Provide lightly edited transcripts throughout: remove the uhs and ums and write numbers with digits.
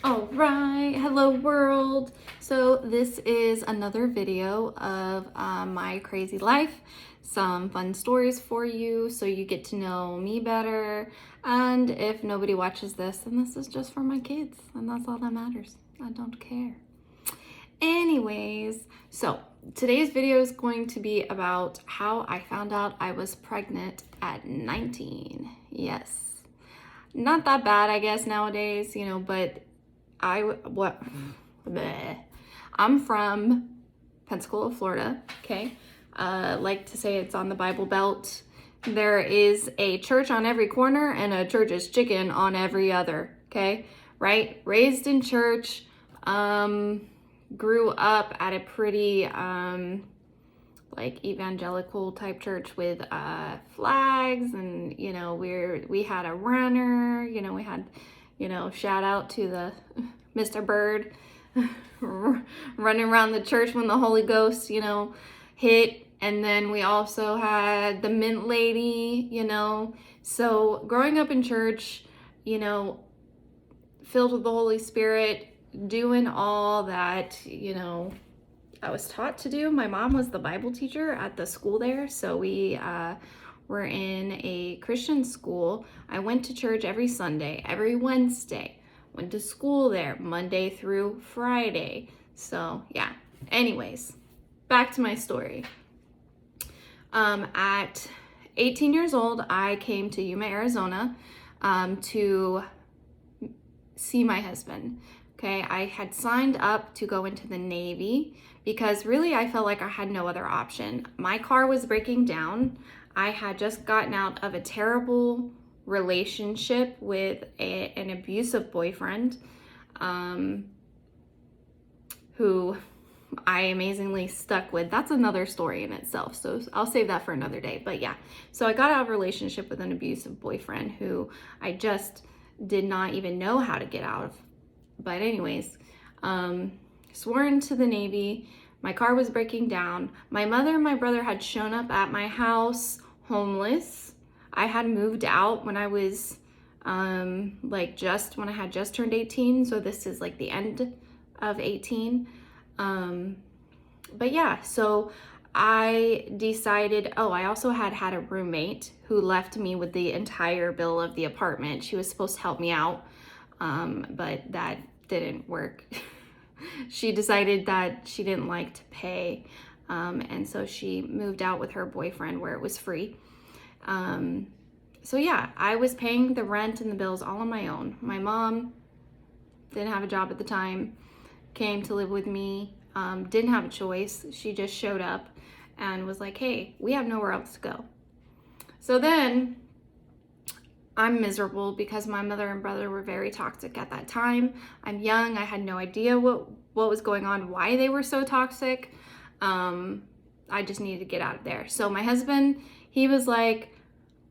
All right, hello world. So this is another video of my crazy life, some fun stories for you so you get to know me better. And if nobody watches this, then this is just for my kids, and that's all that matters. I don't care. Anyways, so today's video is going to be about how I found out I was pregnant at 19. Yes, not that bad, I guess, nowadays, but bleh. I'm from Pensacola, Florida. Okay. Like to say it's on the Bible Belt. There is a church on every corner and a church's chicken on every other. Okay. Right. Raised in church. Grew up at a pretty, like evangelical type church with flags, and we had a runner, we had shout out to the Mr. Bird running around the church when the Holy Ghost hit. And then we also had the mint lady. So growing up in church, filled with the Holy Spirit, doing all that I was taught to do. My mom was the Bible teacher at the school there, so we were in a Christian school. I went to church every Sunday, every Wednesday. Went to school there Monday through Friday. So yeah, anyways, back to my story. At 18 years old, I came to Yuma, Arizona to see my husband. Okay, I had signed up to go into the Navy because really I felt like I had no other option. My car was breaking down. I had just gotten out of a terrible relationship with an abusive boyfriend who I amazingly stuck with. That's another story in itself, so I'll save that for another day. But yeah, so I got out of a relationship with an abusive boyfriend who I just did not even know how to get out of. But anyways, swore into the Navy. My car was breaking down. My mother and my brother had shown up at my house homeless. I had moved out when I was when I had just turned 18. So this is like the end of 18. But yeah, so I decided, I also had a roommate who left me with the entire bill of the apartment. She was supposed to help me out, but that didn't work. She decided that she didn't like to pay, and so she moved out with her boyfriend where it was free. So yeah, I was paying the rent and the bills all on my own. My mom didn't have a job at the time, came to live with me, didn't have a choice. She just showed up and was like, hey, we have nowhere else to go. So then I'm miserable because my mother and brother were very toxic at that time. I'm young. I had no idea what was going on, why they were so toxic. I just needed to get out of there. So my husband, he was like,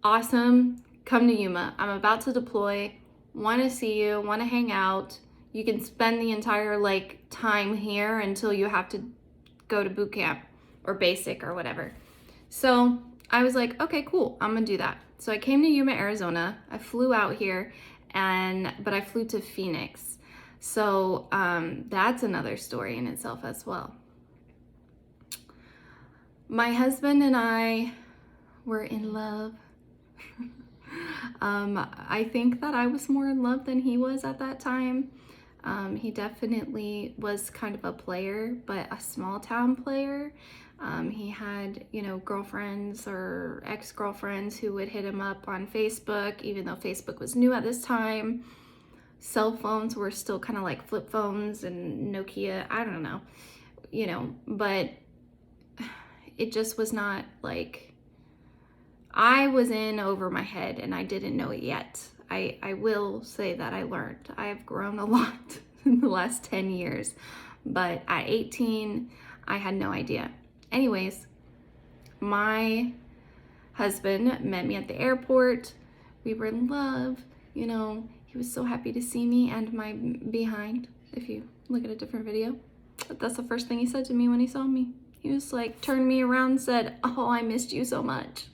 awesome, come to Yuma. I'm about to deploy, want to see you, want to hang out. You can spend the entire time here until you have to go to boot camp or basic or whatever. So I was like, okay, cool, I'm gonna do that. So I came to Yuma, Arizona. I flew out here, but I flew to Phoenix. So that's another story in itself as well. My husband and I were in love. I think that I was more in love than he was at that time. He definitely was kind of a player, but a small town player. He had, girlfriends or ex-girlfriends who would hit him up on Facebook, even though Facebook was new at this time. Cell phones were still kind of like flip phones and Nokia, I don't know, but it just was not I was in over my head and I didn't know it yet. I will say that I learned. I have grown a lot in the last 10 years, but at 18, I had no idea. Anyways, my husband met me at the airport. We were in love. He was so happy to see me and my behind, if you look at a different video. But that's the first thing he said to me when he saw me. He was like, turned me around and said, oh, I missed you so much.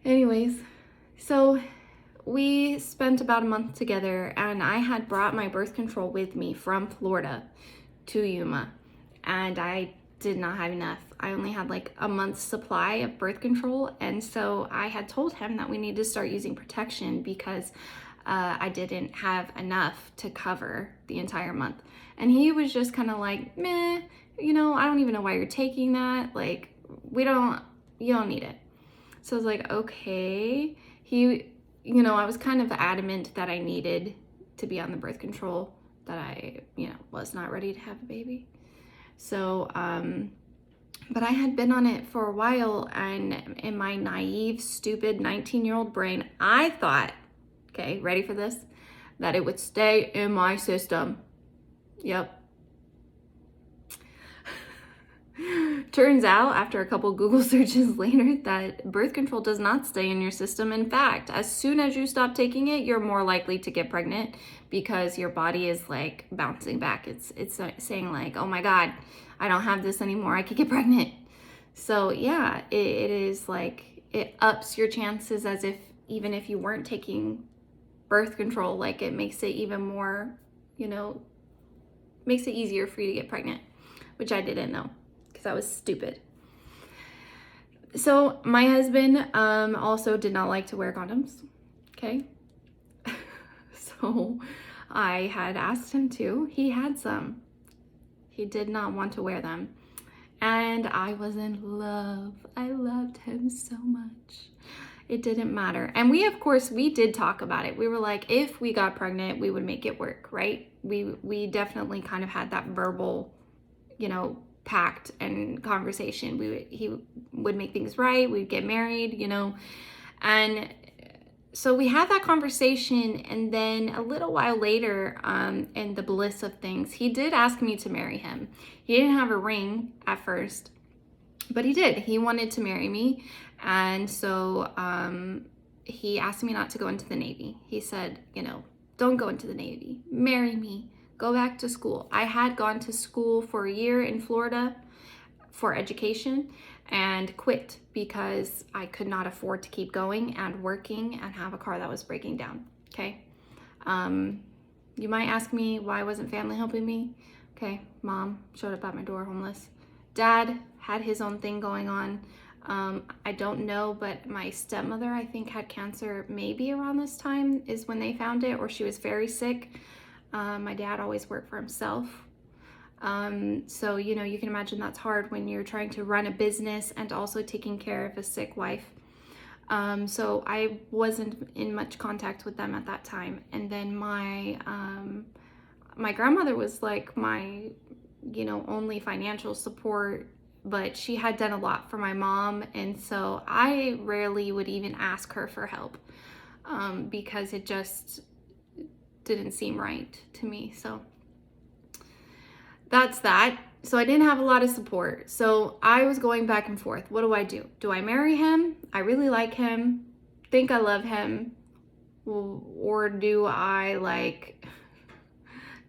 Anyways, so we spent about a month together, and I had brought my birth control with me from Florida to Yuma, and I did not have enough. I only had like a month's supply of birth control, and so I had told him that we need to start using protection because I didn't have enough to cover the entire month. And he was just kind of like, meh, you know, I don't even know why you're taking that. Like, you don't need it. So I was like, okay. I was kind of adamant that I needed to be on the birth control, that I, was not ready to have a baby. So, but I had been on it for a while, and in my naive, stupid 19-year-old brain, I thought, okay, ready for this, that it would stay in my system. Yep. Turns out, after a couple Google searches later, that birth control does not stay in your system. In fact, as soon as you stop taking it, you're more likely to get pregnant because your body is like bouncing back. It's saying like, oh my God, I don't have this anymore. I could get pregnant. So yeah, it is like, it ups your chances as if, even if you weren't taking birth control, like it makes it even more, makes it easier for you to get pregnant, which I didn't know because I was stupid. So my husband also did not like to wear condoms, okay? So I had asked him to. He had some. He did not want to wear them. And I was in love. I loved him so much. It didn't matter. And we did talk about it. We were like, if we got pregnant, we would make it work, right? We definitely kind of had that verbal, pact and conversation. He would make things right. We'd get married, and so we had that conversation. And then a little while later, in the bliss of things, he did ask me to marry him. He didn't have a ring at first, but he did. He wanted to marry me. And so he asked me not to go into the Navy. He said, don't go into the Navy. Marry me. Go back to school. I had gone to school for a year in Florida for education and quit because I could not afford to keep going and working and have a car that was breaking down. Okay. You might ask me, why wasn't family helping me? Okay. Mom showed up at my door homeless. Dad had his own thing going on. I don't know, but my stepmother, I think, had cancer maybe around this time is when they found it, or she was very sick. My dad always worked for himself. So, you can imagine that's hard when you're trying to run a business and also taking care of a sick wife. So I wasn't in much contact with them at that time. And then my grandmother was like my, only financial support, but she had done a lot for my mom. And so I rarely would even ask her for help, because it just didn't seem right to me. So that's that. So I didn't have a lot of support. So I was going back and forth. What do I do? Do I marry him? I really like him, think I love him. Or do I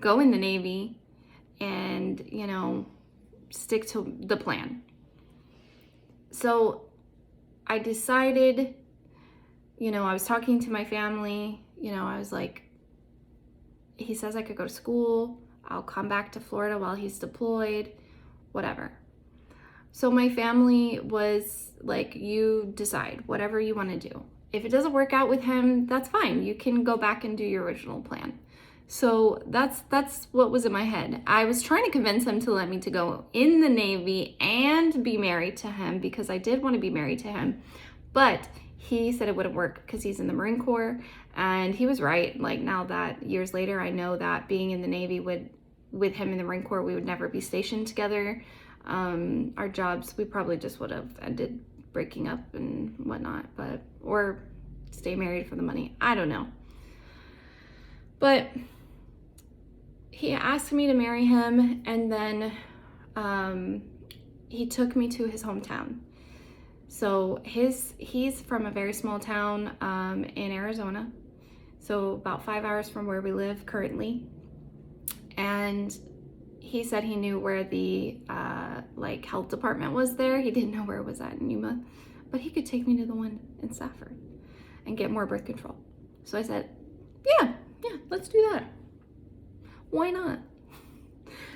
go in the Navy and, stick to the plan? So I decided, I was talking to my family, I was like, he says I could go to school. I'll come back to Florida while he's deployed, whatever. So my family was like, you decide whatever you want to do. If it doesn't work out with him, that's fine. You can go back and do your original plan. So that's what was in my head. I was trying to convince him to let me to go in the Navy and be married to him because I did want to be married to him. But he said it wouldn't work because he's in the Marine Corps, and he was right. Like, now that years later, I know that being in the Navy with him in the Marine Corps, we would never be stationed together. Our jobs, we probably just would have ended breaking up and whatnot, or stay married for the money. I don't know. But he asked me to marry him, and then he took me to his hometown. So he's from a very small town in Arizona, so about 5 hours from where we live currently. And he said he knew where the health department was there. He didn't know where it was at in Yuma, but he could take me to the one in Stafford and get more birth control. So I said, yeah, let's do that. Why not?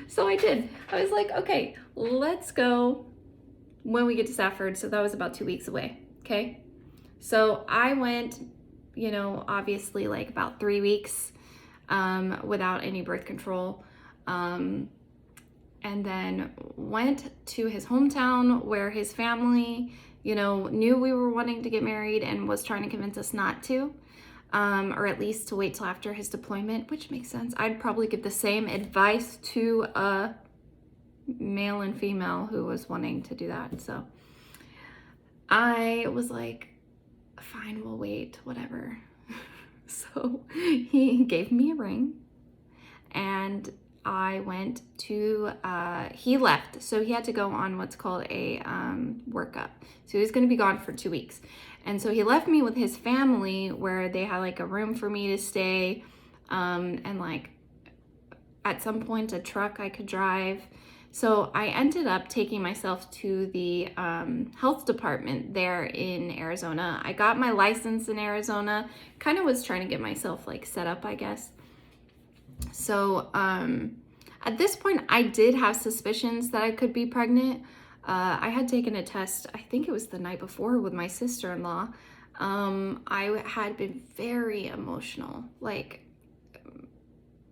So I did. I was like, okay, let's go when we get to Stafford. So that was about 2 weeks away. Okay. So I went, obviously like about 3 weeks without any birth control. And then went to his hometown where his family, knew we were wanting to get married and was trying to convince us not to. Or at least to wait till after his deployment, which makes sense. I'd probably give the same advice to a male and female who was wanting to do that. So I was like, fine, we'll wait, whatever. So he gave me a ring and I went to, he left. So he had to go on what's called a workup. So he was going to be gone for 2 weeks. And so he left me with his family where they had like a room for me to stay. And like at some point a truck I could drive. So I ended up taking myself to the health department there in Arizona. I got my license in Arizona, kind of was trying to get myself like set up, I guess. So at this point, I did have suspicions that I could be pregnant. I had taken a test, I think it was the night before with my sister-in-law. I had been very emotional, like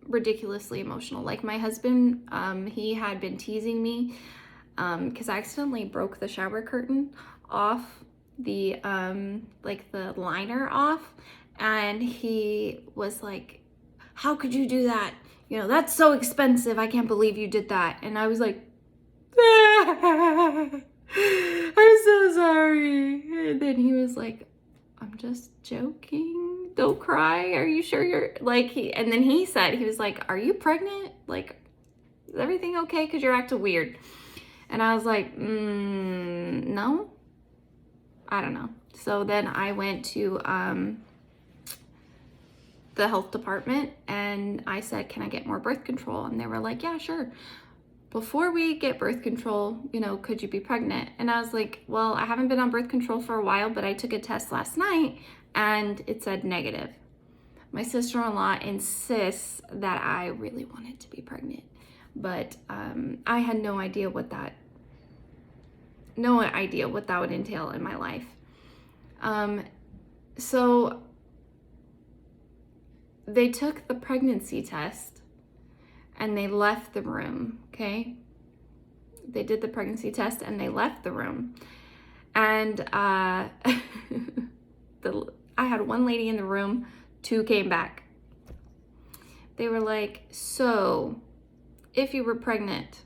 ridiculously emotional. Like my husband, he had been teasing me because I accidentally broke the shower curtain off, the like the liner off, and he was like, how could you do that? That's so expensive. I can't believe you did that. And I was like, I'm so sorry. And then he was like, I'm just joking. Don't cry. Are you sure you're like, and then he said, he was like, are you pregnant? Like, is everything okay? Cause you're acting weird. And I was like, no, I don't know. So then I went to, the health department and I said, can I get more birth control? And they were like, yeah, sure. Before we get birth control, could you be pregnant? And I was like, well, I haven't been on birth control for a while, but I took a test last night and it said negative. My sister-in-law insists that I really wanted to be pregnant, but I had no idea what that would entail in my life. So they took the pregnancy test and they left the room, okay? They did the pregnancy test and they left the room. And I had one lady in the room, 2 came back. They were like, so if you were pregnant,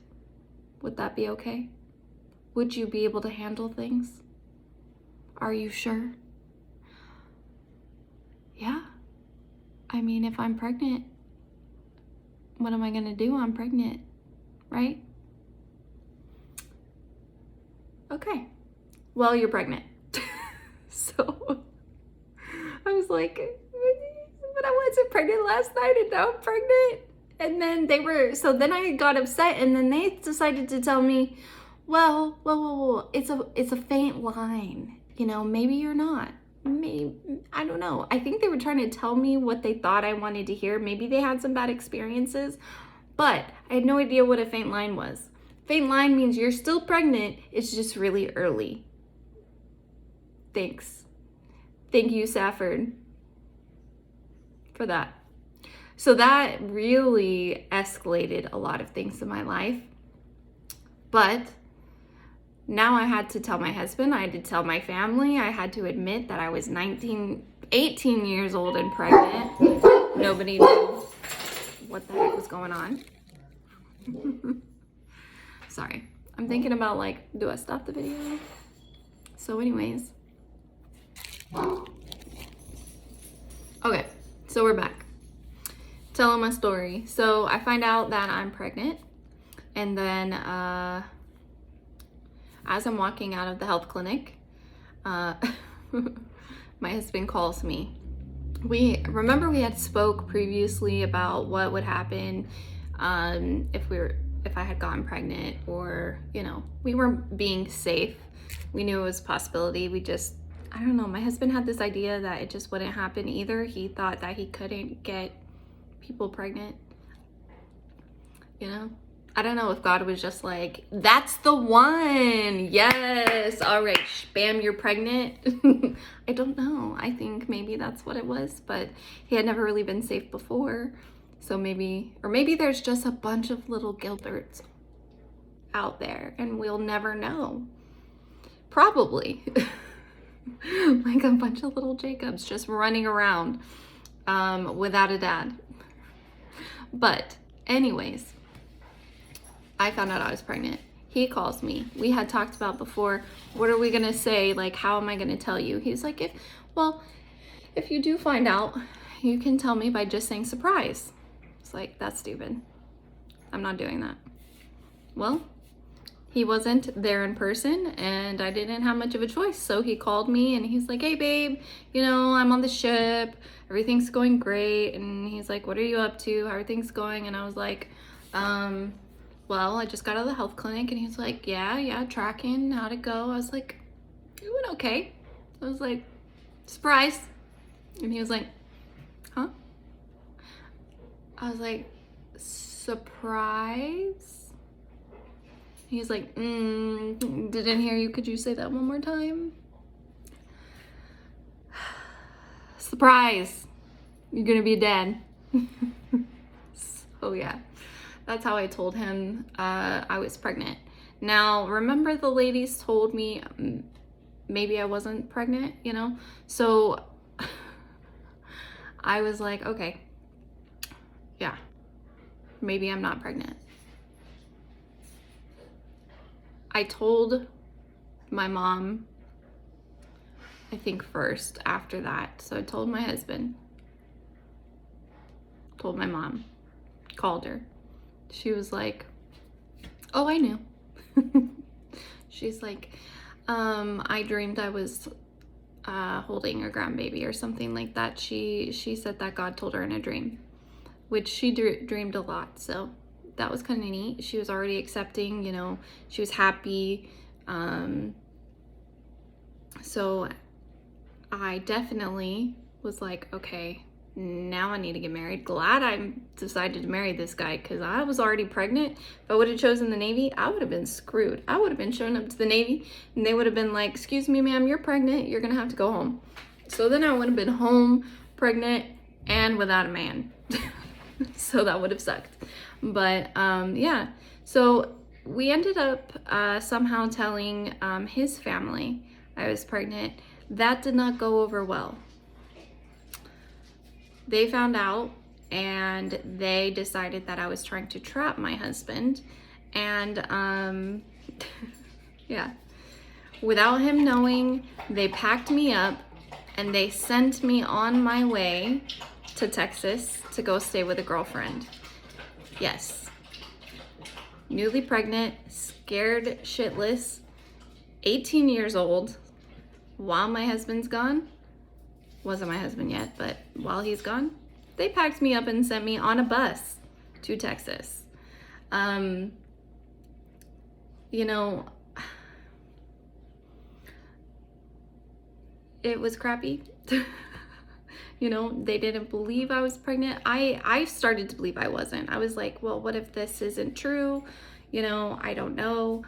would that be okay? Would you be able to handle things? Are you sure? Yeah. I mean, if I'm pregnant, what am I gonna do? I'm pregnant, right? Okay, well, you're pregnant. So I was like, but I wasn't pregnant last night and now I'm pregnant. And then then I got upset and then they decided to tell me, well, it's a faint line. Maybe you're not. Maybe, I don't know. I think they were trying to tell me what they thought I wanted to hear. Maybe they had some bad experiences, but I had no idea what a faint line was. Faint line means you're still pregnant. It's just really early. Thanks. Thank you, Stafford, for that. So that really escalated a lot of things in my life. But now I had to tell my husband, I had to tell my family, I had to admit that I was 18 years old and pregnant. Nobody knew what the heck was going on. Sorry. I'm thinking about like, do I stop the video? So anyways. Okay, so we're back. Telling my story. So I find out that I'm pregnant and then as I'm walking out of the health clinic, my husband calls me. We had spoke previously about what would happen if I had gotten pregnant, or we weren't being safe. We knew it was a possibility. We just I don't know, my husband had this idea that it just wouldn't happen either. He thought that he couldn't get people pregnant, you know? I don't know if God was just like, that's the one. Yes. All right. Bam, you're pregnant. I don't know. I think maybe that's what it was, but he had never really been safe before. So maybe, or maybe there's just a bunch of little Gilberts out there and we'll never know. Probably. Like a bunch of little Jacobs just running around without a dad. But anyways, I found out I was pregnant. He calls me. We had talked about before, what are we gonna say? Like, how am I gonna tell you? He's like, if you do find out, you can tell me by just saying surprise. It's like, that's stupid. I'm not doing that. Well, he wasn't there in person and I didn't have much of a choice. So he called me and he's like, hey babe, you know, I'm on the ship. Everything's going great. And he's like, what are you up to? How are things going? And I was like, well, I just got out of the health clinic. And he's like, yeah, tracking, how'd it go? I was like, it went okay. I was like, surprise. And he was like, huh? I was like, surprise? He's like, didn't hear you. Could you say that one more time? Surprise. You're gonna be a dad. So yeah. That's how I told him I was pregnant. Now, remember the ladies told me maybe I wasn't pregnant, you know? So I was like, okay, yeah, maybe I'm not pregnant. I told my mom, I think first after that. So I told my husband, told my mom, called her. She was like, oh, I knew. She's like, I dreamed I was holding a grandbaby or something like that. She said that God told her in a dream, which she dreamed a lot. So that was kind of neat. She was already accepting, you know, she was happy. So I definitely was like, okay, now I need to get married. Glad I decided to marry this guy because I was already pregnant. If I would have chosen the Navy, I would have been screwed. I would have been showing up to the Navy and they would have been like, excuse me, ma'am, you're pregnant. You're going to have to go home. So then I would have been home, pregnant, and without a man. So that would have sucked. But yeah, so we ended up somehow telling his family I was pregnant. That did not go over well. They found out and they decided that I was trying to trap my husband. And yeah, without him knowing, they packed me up and they sent me on my way to Texas to go stay with a girlfriend. Yes. Newly pregnant, scared shitless, 18 years old, while my husband's gone. Wasn't my husband yet, but while he's gone, they packed me up and sent me on a bus to Texas. You know, it was crappy. You know, they didn't believe I was pregnant. I started to believe I wasn't. I was like, well, what if this isn't true? You know, I don't know.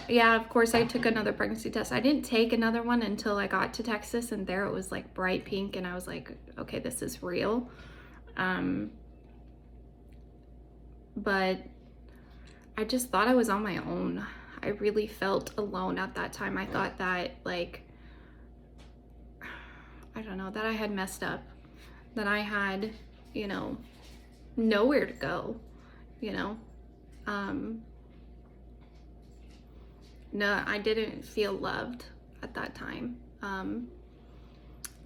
Yeah, of course I took another pregnancy test. I didn't take another one until I got to Texas, and there it was like bright pink, and I was like, okay, this is real. But I just thought I was on my own. I really felt alone at that time. I thought that, like, I don't know, that I had messed up, that I had, you know, nowhere to go, you know. No, I didn't feel loved at that time.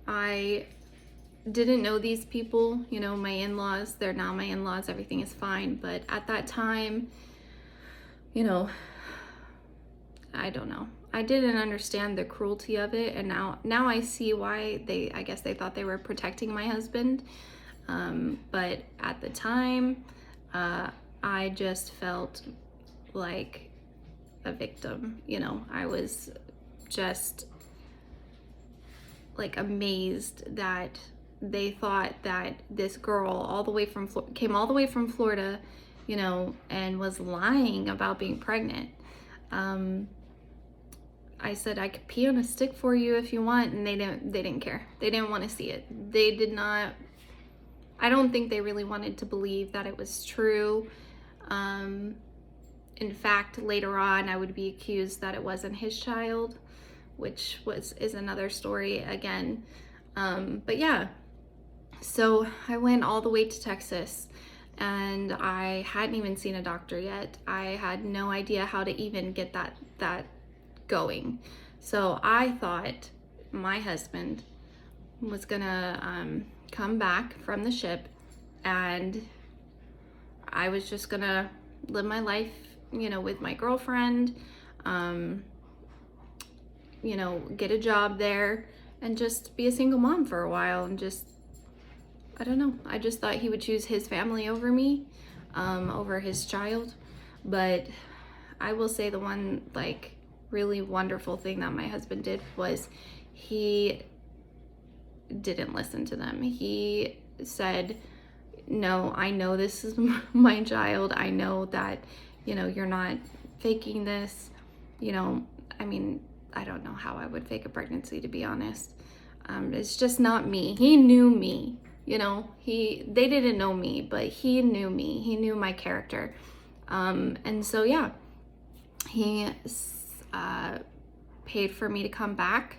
I didn't know these people, you know, my in-laws. They're now my in-laws. Everything is fine. But at that time, you know, I don't know. I didn't understand the cruelty of it. And now I see why I guess they thought they were protecting my husband. But at the time, I just felt like a victim. You know, I was just like amazed that they thought that this girl came all the way from Florida, you know, and was lying about being pregnant. I said I could pee on a stick for you if you want, and they didn't care. They didn't want to see it. They did not. I don't think they really wanted to believe that it was true. In fact, later on, I would be accused that it wasn't his child, which is another story again. But yeah, so I went all the way to Texas, and I hadn't even seen a doctor yet. I had no idea how to even get that going. So I thought my husband was gonna come back from the ship, and I was just gonna live my life, you know, with my girlfriend, you know, get a job there and just be a single mom for a while, and just, I don't know, I just thought he would choose his family over me, over his child. But I will say the one like really wonderful thing that my husband did was he didn't listen to them. He said, no, I know this is my child. I know that, you know, you're not faking this. You know, I mean, I don't know how I would fake a pregnancy, to be honest. It's just not me. He knew me, you know, they didn't know me, but he knew me. He knew my character. And so, yeah, he paid for me to come back.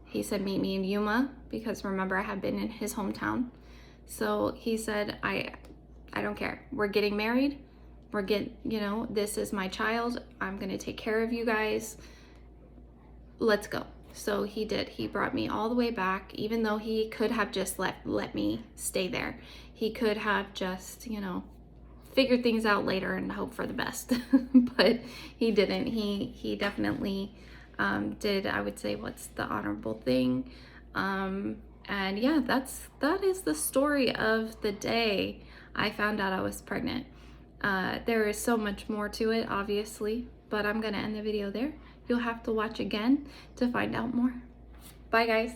He said, meet me in Yuma, because remember, I had been in his hometown. So he said, I don't care. We're getting married. You know, this is my child. I'm going to take care of you guys. Let's go. So he did. He brought me all the way back, even though he could have just let me stay there. He could have just, you know, figured things out later and hope for the best. But he didn't. He definitely did, I would say, what's the honorable thing. And yeah, that is the story of the day I found out I was pregnant. There is so much more to it, obviously, but I'm gonna end the video there. You'll have to watch again to find out more. Bye, guys.